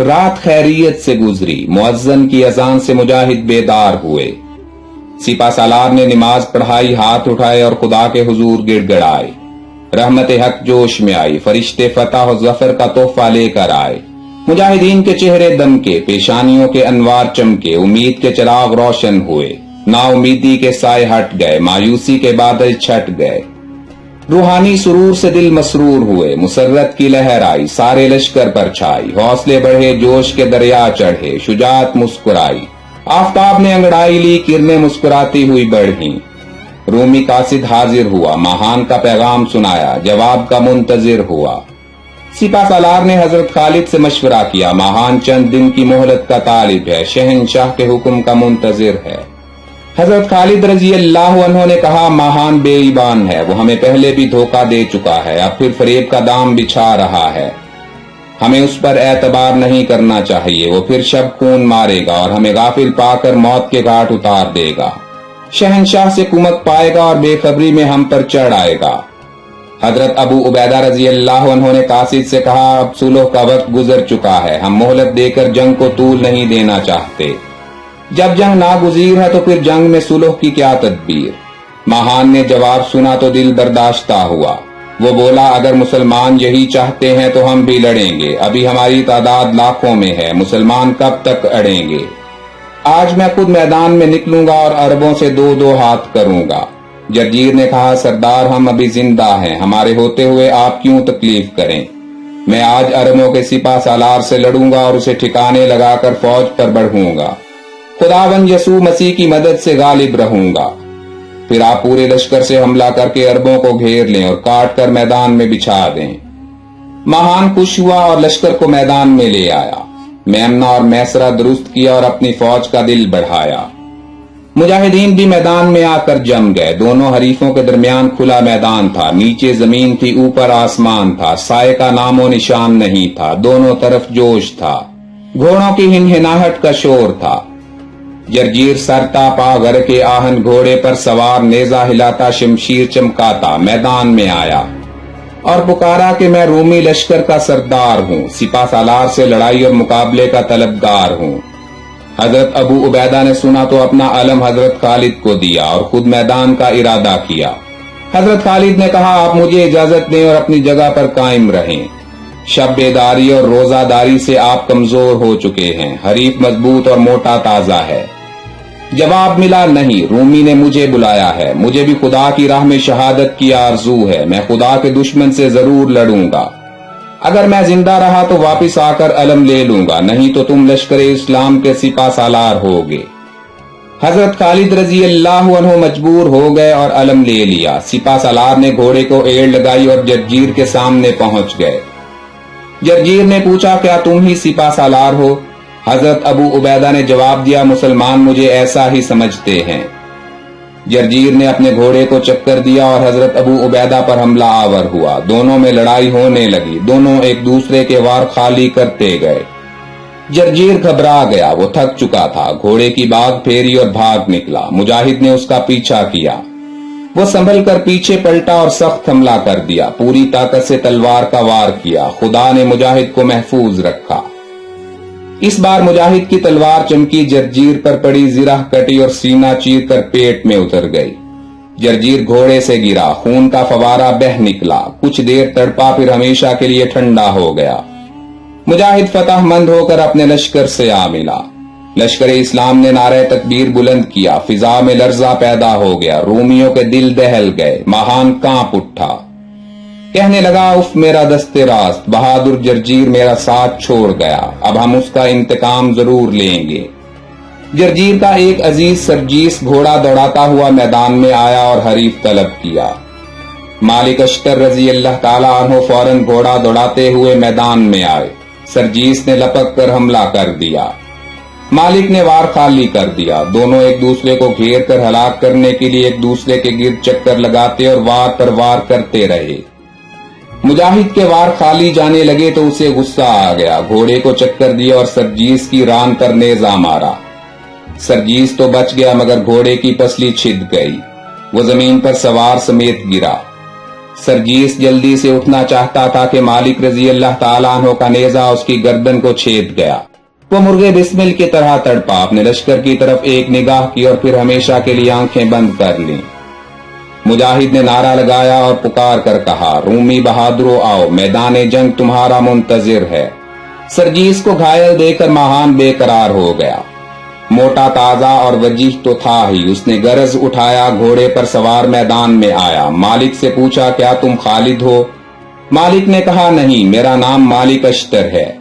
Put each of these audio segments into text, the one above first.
रात खैरियत से गुजरी। मुअज्जन की अजान से मुजाहिद बेदार हुए। सिपा सालार ने नमाज पढ़ाई, हाथ उठाए और खुदा के हुजूर गिड़गिड़ाए। रहमत हक जोश में आई, फरिश्ते फतह और जफर का तोहफा लेकर आए। मुजाहिदीन के चेहरे दमके, पेशानियों के अनवार चमके, उम्मीद के चिराग रोशन हुए। नाउमीदी के साए हट गए, मायूसी के बादल छट गए। रूहानी सुरूर से दिल मसरूर हुए। मुसर्रत की लहर आई, सारे लश्कर पर छाई। हौसले बढ़े, जोश के दरिया चढ़े, शुजात मुस्कुराई। आफताब ने अंगड़ाई ली, किरणें मुस्कुराती हुई बढ़ी। रूमी कासिद हाजिर हुआ, महान का पैगाम सुनाया, जवाब का मुंतजिर हुआ। सिपा सालार ने हजरत खालिद से मशवरा किया, महान चंद दिन की मोहलत का तालिब है, शहनशाह के हुक्म का मुंतजिर है। हजरत खालिद रजी अल्लाह अन्हु ने कहा, महान बेईमान है, वो हमें पहले भी धोखा दे चुका है, अब फिर फरेब का दाम बिछा रहा है। हमें उस पर एतबार नहीं करना चाहिए, वो फिर शब खून मारेगा और हमें गाफिल पाकर मौत के घाट उतार देगा। शहनशाह से कुमक पाएगा और बेखबरी में हम पर चढ़ आएगा। हजरत अबू उबैदा रजी अल्लाह अन्हु ने कासिद से कहा, अब सुलह का वक्त गुजर चुका है, हम मोहलत देकर जंग को तूल नहीं देना चाहते। जब जंग नागुजीर है तो फिर जंग में सुलह की क्या तदबीर। महान ने जवाब सुना तो दिल बर्दाश्ता हुआ। वो बोला, अगर मुसलमान यही चाहते हैं तो हम भी लड़ेंगे, अभी हमारी तादाद लाखों में है, मुसलमान कब तक अड़ेंगे। आज मैं खुद मैदान में निकलूंगा और अरबों से दो दो हाथ करूंगा। जरजीर ने कहा, सरदार हम अभी जिंदा हैं, हमारे होते हुए आप क्यों तकलीफ करें। मैं आज अरबों के सिपा सालार से लड़ूंगा और उसे ठिकाने लगाकर फौज पर बढ़ूंगा। खुदावन यसू मसीह की मदद से गालिब रहूंगा। फिर आप पूरे लश्कर से हमला करके अरबों को घेर लें और काट कर मैदान में बिछा दें। महान खुश हुआ और लश्कर को मैदान में ले आया। मेमना और मैसरा दुरुस्त किया और अपनी फौज का दिल बढ़ाया। मुजाहिदीन भी मैदान में आकर जम गए। दोनों हरीफों के दरमियान खुला मैदान था, नीचे जमीन थी, ऊपर आसमान था, साए का नामो निशान नहीं था, दोनों तरफ जोश था, घोड़ों की हिनहिनाहट का शोर था। जरजीर सरता पा घर के आहन घोड़े पर सवार, नेजा हिलाता, शमशीर चमकाता मैदान में आया और पुकारा कि मैं रूमी लश्कर का सरदार हूँ, सिपा सालार से लड़ाई और मुकाबले का तलबगार हूँ। हजरत अबू उबैदा ने सुना तो अपना अलम हजरत खालिद को दिया और खुद मैदान का इरादा किया। हजरत खालिद ने कहा, आप मुझे इजाजत दें और अपनी जगह पर कायम रहें। शब बेदारी और रोजादारी से आप कमजोर हो चुके हैं, हरीफ मजबूत और मोटा ताजा है। जवाब मिला, नहीं, रूमी ने मुझे बुलाया है, मुझे भी खुदा की राह में शहादत की आरजू है, मैं खुदा के दुश्मन से जरूर लड़ूंगा। अगर मैं जिंदा रहा तो वापिस आकर अलम ले लूंगा, नहीं तो तुम लश्कर इस्लाम के सिपा सालार होगे। हजरत खालिद रजी अल्लाह अन्हु मजबूर हो गए और अलम ले लिया। सिपा सालार ने घोड़े को एड़ लगाई और जरजीर के सामने पहुंच गए। जरजीर ने पूछा, क्या तुम ही सिपा सालार हो? हजरत अबू उबैदा ने जवाब दिया, मुसलमान मुझे ऐसा ही समझते हैं। जरजीर ने अपने घोड़े को चक्कर दिया और हजरत अबू उबैदा पर हमला आवर हुआ। दोनों में लड़ाई होने लगी, दोनों एक दूसरे के वार खाली करते गए। जरजीर घबरा गया, वो थक चुका था, घोड़े की बाग फेरी और भाग निकला। मुजाहिद ने उसका पीछा किया, वो संभल कर पीछे पलटा और सख्त हमला कर दिया। पूरी ताकत से तलवार का वार किया। खुदा ने मुजाहिद को महफूज रखा। इस बार मुजाहिद की तलवार चमकी, जरजीर पर पड़ी, जिरह कटी और सीना चीर कर पेट में उतर गई। जरजीर घोड़े से गिरा, खून का फवारा बह निकला। कुछ देर तड़पा, फिर हमेशा के लिए ठंडा हो गया। मुजाहिद फतहमंद होकर अपने लश्कर से आ मिला। लश्कर इस्लाम ने नारे तकबीर बुलंद किया। फिजा में लर्जा पैदा हो गया, रोमियों के दिल दहल गए। महान कांप उठा, कहने लगा, उफ मेरा दस्ते रास्त, बहादुर जरजीर मेरा साथ छोड़ गया, अब हम उसका इंतकाम जरूर लेंगे। जरजीर का एक अजीज सरजीस घोड़ा दौड़ाता हुआ मैदान में आया और हरीफ तलब किया। मालिक अश्तर रजी अल्लाह ताला अन्हु फौरन घोड़ा दौड़ाते हुए मैदान में आए। सरजीस ने लपक कर हमला कर दिया। मालिक ने वार खाली कर दिया। दोनों एक दूसरे को घेर कर हलाक करने के लिए एक दूसरे के गिर्द चक्कर लगाते और वार पर वार करते रहे। मुजाहिद के वार खाली जाने लगे तो उसे गुस्सा आ गया। घोड़े को चक्कर दिया और सरजीस की रान पर नेजा मारा। सरजीस तो बच गया मगर घोड़े की पसली छिद गई, वो जमीन पर सवार समेत गिरा। سرجیس جلدی سے اٹھنا چاہتا تھا کہ مالک رضی اللہ تعالیٰ عنہ کا نیزہ اس کی گردن کو چھید گیا۔ وہ مرغے بسمل کی طرح تڑپا، اپنے لشکر کی طرف ایک نگاہ کی اور پھر ہمیشہ کے لیے آنکھیں بند کر لیں۔ مجاہد نے نعرہ لگایا اور پکار کر کہا، رومی بہادرو آؤ، میدان جنگ تمہارا منتظر ہے۔ سرجیس کو گھائل دے کر ماہان بے قرار ہو گیا۔ موٹا تازہ اور وجیح تو تھا ہی، اس نے گرز اٹھایا، گھوڑے پر سوار میدان میں آیا۔ مالک سے پوچھا، کیا تم خالد ہو؟ مالک نے کہا، نہیں، میرا نام مالک اشتر ہے۔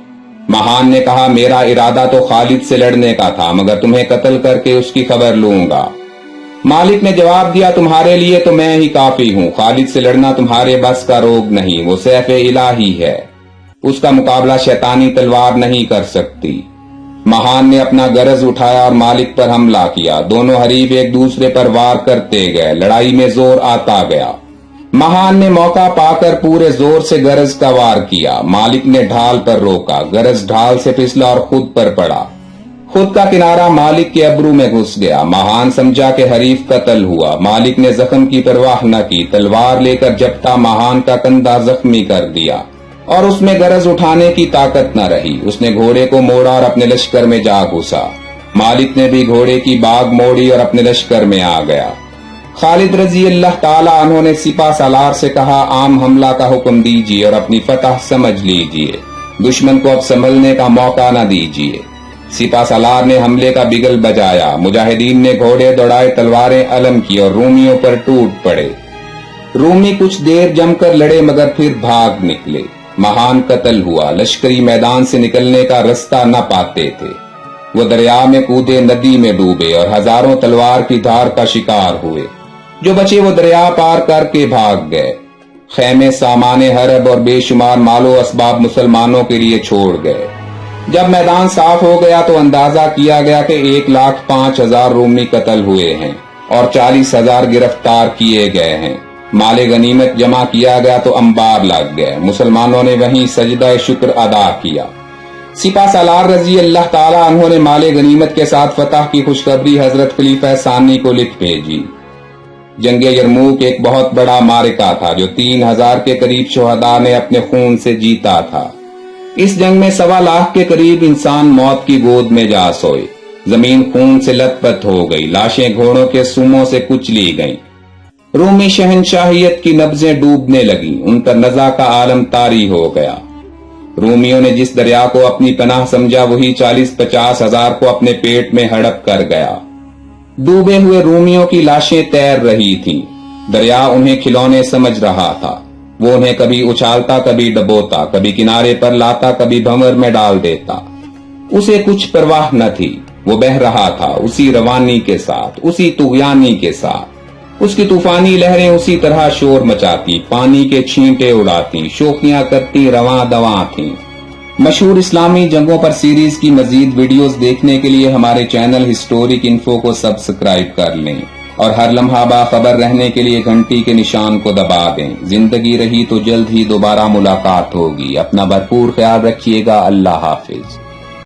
ماہان نے کہا، میرا ارادہ تو خالد سے لڑنے کا تھا، مگر تمہیں قتل کر کے اس کی خبر لوں گا۔ مالک نے جواب دیا، تمہارے لیے تو میں ہی کافی ہوں، خالد سے لڑنا تمہارے بس کا روگ نہیں، وہ سیف الہی ہے، اس کا مقابلہ شیطانی تلوار نہیں کر سکتی۔ ماہان نے اپنا گرز اٹھایا اور مالک پر حملہ کیا۔ دونوں حریف ایک دوسرے پر وار کرتے گئے، لڑائی میں زور آتا گیا۔ ماہان نے موقع پا کر پورے زور سے گرز کا وار کیا۔ مالک نے ڈھال پر روکا، گرز ڈھال سے پھسلا اور خود پر پڑا۔ خود کا کنارہ مالک کے ابرو میں گھس گیا۔ ماہان سمجھا کہ حریف قتل ہوا۔ مالک نے زخم کی پرواہ نہ کی، تلوار لے کر جپٹا، ماہان کا کندھا زخمی کر دیا اور اس میں گرز اٹھانے کی طاقت نہ رہی۔ اس نے گھوڑے کو موڑا اور اپنے لشکر میں جا گھسا۔ مالک نے بھی گھوڑے کی باگ موڑی اور اپنے لشکر میں آ گیا۔ خالد رضی اللہ تعالی عنہ نے سپہ سالار سے کہا، عام حملہ کا حکم دیجیے اور اپنی فتح سمجھ لیجیے، دشمن کو اب سنبھلنے کا موقع نہ دیجیے۔ سپہ سالار نے حملے کا بگل بجایا۔ مجاہدین نے گھوڑے دوڑائے، تلواریں علم کی اور رومیوں پر ٹوٹ پڑے۔ رومی کچھ دیر جم کر لڑے مگر پھر بھاگ نکلے۔ ماہان قتل ہوا۔ لشکری میدان سے نکلنے کا رستہ نہ پاتے تھے۔ وہ دریا میں کودے، ندی میں ڈوبے اور ہزاروں تلوار کی دھار کا شکار ہوئے۔ جو بچے وہ دریا پار کر کے بھاگ گئے۔ خیمے، سامان حرب اور بے شمار مال و اسباب مسلمانوں کے لیے چھوڑ گئے۔ جب میدان صاف ہو گیا تو اندازہ کیا گیا کہ 1,05,000 رومی قتل ہوئے ہیں اور 40,000 گرفتار کیے گئے ہیں۔ مال غنیمت جمع کیا گیا تو انبار لگ گئے۔ مسلمانوں نے وہیں سجدہ شکر ادا کیا۔ سپہ سالار رضی اللہ تعالی عنہ نے مال غنیمت کے ساتھ فتح کی خوشخبری حضرت خلیفہ ثانی کو لکھ بھیجی۔ جنگ یرموک ایک بہت بڑا معرکہ تھا جو 3,000 کے قریب شہداء نے اپنے خون سے جیتا تھا۔ اس جنگ میں 1,25,000 کے قریب انسان موت کی گود میں جا سوئے۔ زمین خون سے لت پت ہو گئی، لاشیں گھوڑوں کے سموں سے کچلی گئیں۔ رومی شہنشاہیت کی نبضیں ڈوبنے لگیں، ان پر نزا کا عالم طاری ہو گیا۔ رومیوں نے جس دریا کو اپنی پناہ سمجھا وہی 40-50 ہزار کو اپنے پیٹ میں ہڑپ کر گیا۔ ڈوبے ہوئے رومیوں کی لاشیں تیر رہی تھیں۔ دریا انہیں کھلونے سمجھ رہا تھا۔ وہ انہیں کبھی اچھالتا، کبھی ڈبوتا، کبھی کنارے پر لاتا، کبھی بھنور میں ڈال دیتا۔ اسے کچھ پرواہ نہ تھی، وہ بہہ رہا تھا اسی روانی کے ساتھ، اسی طغیانی کے ساتھ۔ اس کی طوفانی لہریں اسی طرح شور مچاتی، پانی کے چھینٹے اڑاتی، شوخیاں کرتی، رواں دواں تھیں۔ مشہور اسلامی جنگوں پر سیریز کی مزید ویڈیوز دیکھنے کے لیے ہمارے چینل ہسٹورک انفو کو سبسکرائب کر لیں اور ہر لمحہ باخبر رہنے کے لیے گھنٹی کے نشان کو دبا دیں۔ زندگی رہی تو جلد ہی دوبارہ ملاقات ہوگی۔ اپنا بھرپور خیال رکھیے گا۔ اللہ حافظ۔